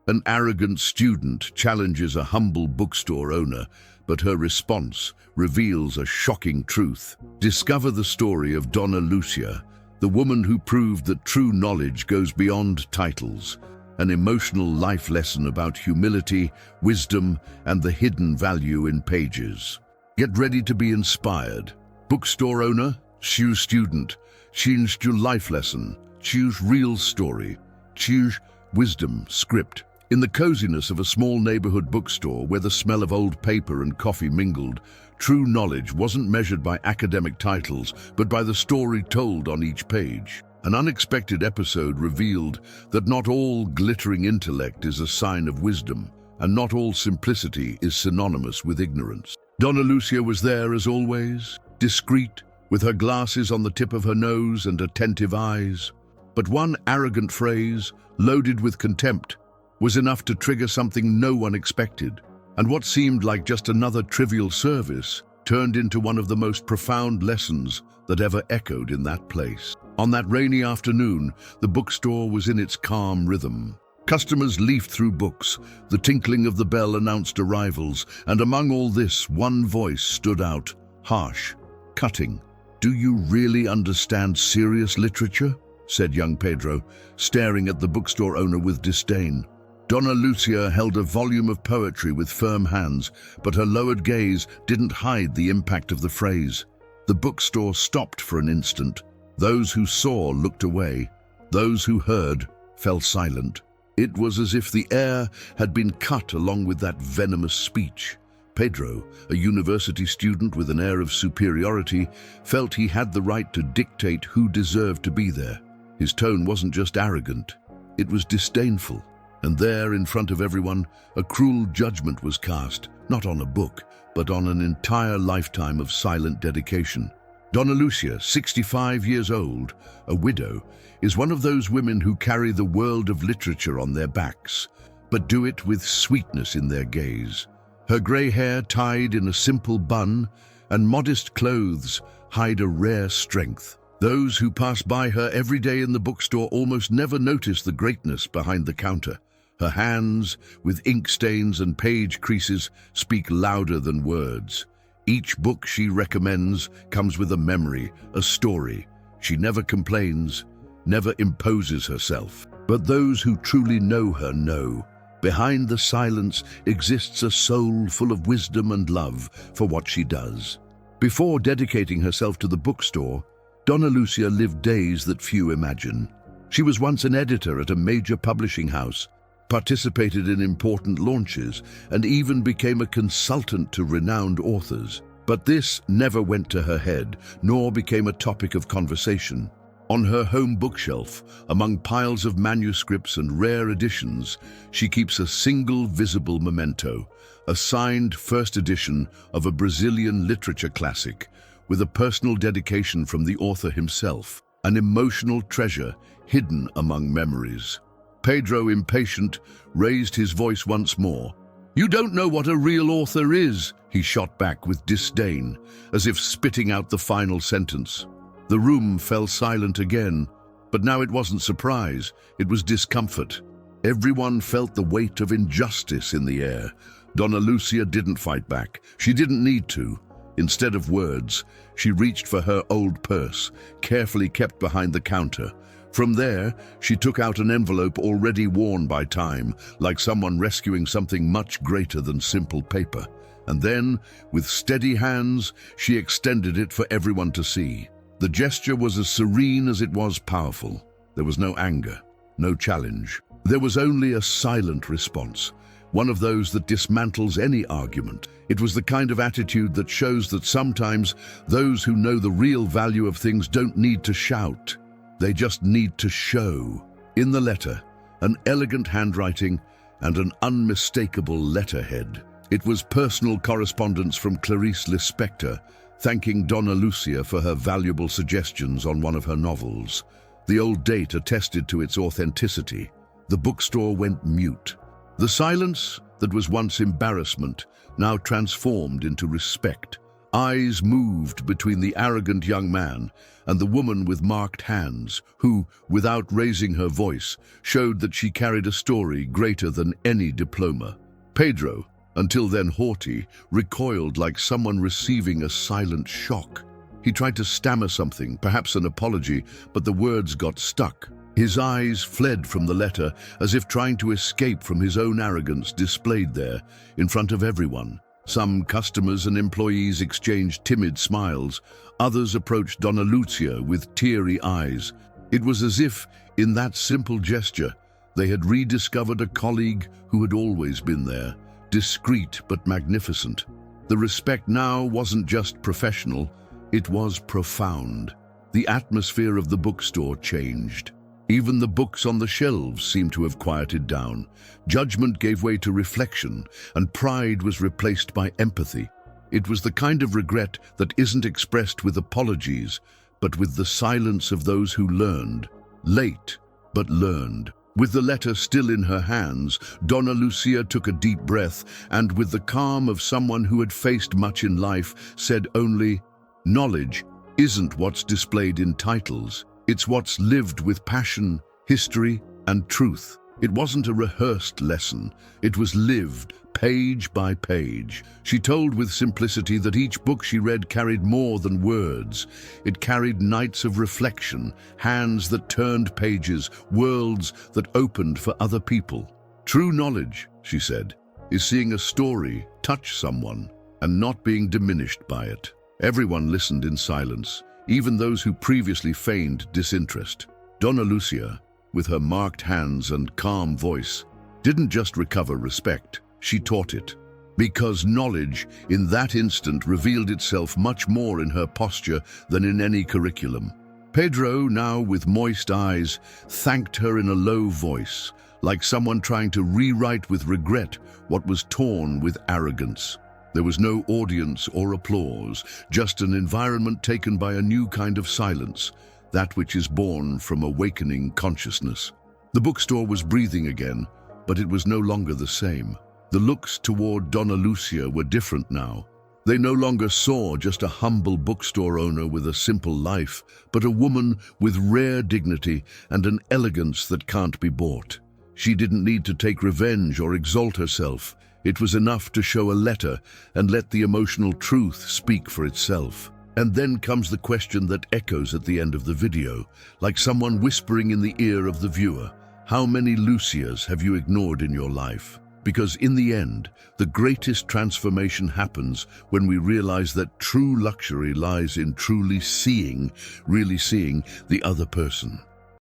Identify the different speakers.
Speaker 1: An arrogant student challenges a humble bookstore owner, but her response reveals a shocking truth. Discover the story of Donna Lucia, the woman who proved that true knowledge goes beyond titles, an emotional life lesson about humility, wisdom, and the hidden value in pages. Get ready to be inspired. Bookstore owner, choose student, choose your life lesson, choose real story, choose wisdom script. In the coziness of a small neighborhood bookstore where the smell of old paper and coffee mingled, true knowledge wasn't measured by academic titles, but by the story told on each page. An unexpected episode revealed that not all glittering intellect is a sign of wisdom, and not all simplicity is synonymous with ignorance. Donna Lucia was there as always, discreet, with her glasses on the tip of her nose and attentive eyes. But one arrogant phrase, loaded with contempt, was enough to trigger something no one expected. And what seemed like just another trivial service turned into one of the most profound lessons that ever echoed in that place. On that rainy afternoon, the bookstore was in its calm rhythm. Customers leafed through books, the tinkling of the bell announced arrivals, and among all this, one voice stood out, harsh, cutting. "Do you really understand serious literature?" said young Pedro, staring at the bookstore owner with disdain. Donna Lucia held a volume of poetry with firm hands, but her lowered gaze didn't hide the impact of the phrase. The bookstore stopped for an instant. Those who saw looked away. Those who heard fell silent. It was as if the air had been cut along with that venomous speech. Pedro, a university student with an air of superiority, felt he had the right to dictate who deserved to be there. His tone wasn't just arrogant, it was disdainful. And there, in front of everyone, a cruel judgment was cast, not on a book, but on an entire lifetime of silent dedication. Donna Lucia, 65 years old, a widow, is one of those women who carry the world of literature on their backs, but do it with sweetness in their gaze. Her grey hair tied in a simple bun and modest clothes hide a rare strength. Those who pass by her every day in the bookstore almost never notice the greatness behind the counter. Her hands, with ink stains and page creases, speak louder than words. Each book she recommends comes with a memory, a story. She never complains, never imposes herself. But those who truly know her know. Behind the silence exists a soul full of wisdom and love for what she does. Before dedicating herself to the bookstore, Donna Lucia lived days that few imagine. She was once an editor at a major publishing house, participated in important launches, and even became a consultant to renowned authors. But this never went to her head, nor became a topic of conversation. On her home bookshelf, among piles of manuscripts and rare editions, she keeps a single visible memento, a signed first edition of a Brazilian literature classic, with a personal dedication from the author himself, an emotional treasure hidden among memories. Pedro, impatient, raised his voice once more. "You don't know what a real author is," he shot back with disdain, as if spitting out the final sentence. The room fell silent again, but now it wasn't surprise, it was discomfort. Everyone felt the weight of injustice in the air. Donna Lucia didn't fight back. She didn't need to. Instead of words, she reached for her old purse, carefully kept behind the counter. From there, she took out an envelope already worn by time, like someone rescuing something much greater than simple paper. And then, with steady hands, she extended it for everyone to see. The gesture was as serene as it was powerful. There was no anger, no challenge. There was only a silent response, one of those that dismantles any argument. It was the kind of attitude that shows that sometimes those who know the real value of things don't need to shout. They just need to show. In the letter, an elegant handwriting and an unmistakable letterhead. It was personal correspondence from Clarice Lispector, thanking Donna Lucia for her valuable suggestions on one of her novels. The old date attested to its authenticity. The bookstore went mute. The silence that was once embarrassment now transformed into respect. Eyes moved between the arrogant young man and the woman with marked hands, who, without raising her voice, showed that she carried a story greater than any diploma. Pedro, until then haughty, recoiled like someone receiving a silent shock. He tried to stammer something, perhaps an apology, but the words got stuck. His eyes fled from the letter as if trying to escape from his own arrogance displayed there, in front of everyone. Some customers and employees exchanged timid smiles. Others approached Donna Lucia with teary eyes. It was as if, in that simple gesture, they had rediscovered a colleague who had always been there, discreet but magnificent. The respect now wasn't just professional, it was profound. The atmosphere of the bookstore changed. Even the books on the shelves seemed to have quieted down. Judgment gave way to reflection, and pride was replaced by empathy. It was the kind of regret that isn't expressed with apologies, but with the silence of those who learned. Late, but learned. With the letter still in her hands, Donna Lucia took a deep breath, and with the calm of someone who had faced much in life, said only, "Knowledge isn't what's displayed in titles. It's what's lived with passion, history, and truth." It wasn't a rehearsed lesson. It was lived, page by page. She told with simplicity that each book she read carried more than words. It carried nights of reflection, hands that turned pages, worlds that opened for other people. True knowledge, she said, is seeing a story touch someone and not being diminished by it. Everyone listened in silence, even those who previously feigned disinterest. Donna Lucia, with her marked hands and calm voice, didn't just recover respect, she taught it. Because knowledge, in that instant, revealed itself much more in her posture than in any curriculum. Pedro, now with moist eyes, thanked her in a low voice, like someone trying to rewrite with regret what was torn with arrogance. There was no audience or applause, just an environment taken by a new kind of silence, that which is born from awakening consciousness. The bookstore was breathing again, but it was no longer the same. The looks toward Donna Lucia were different now. They no longer saw just a humble bookstore owner with a simple life, but a woman with rare dignity and an elegance that can't be bought. She didn't need to take revenge or exalt herself. It was enough to show a letter and let the emotional truth speak for itself. And then comes the question that echoes at the end of the video, like someone whispering in the ear of the viewer. How many Lucias have you ignored in your life? Because in the end, the greatest transformation happens when we realize that true luxury lies in truly seeing, really seeing the other person.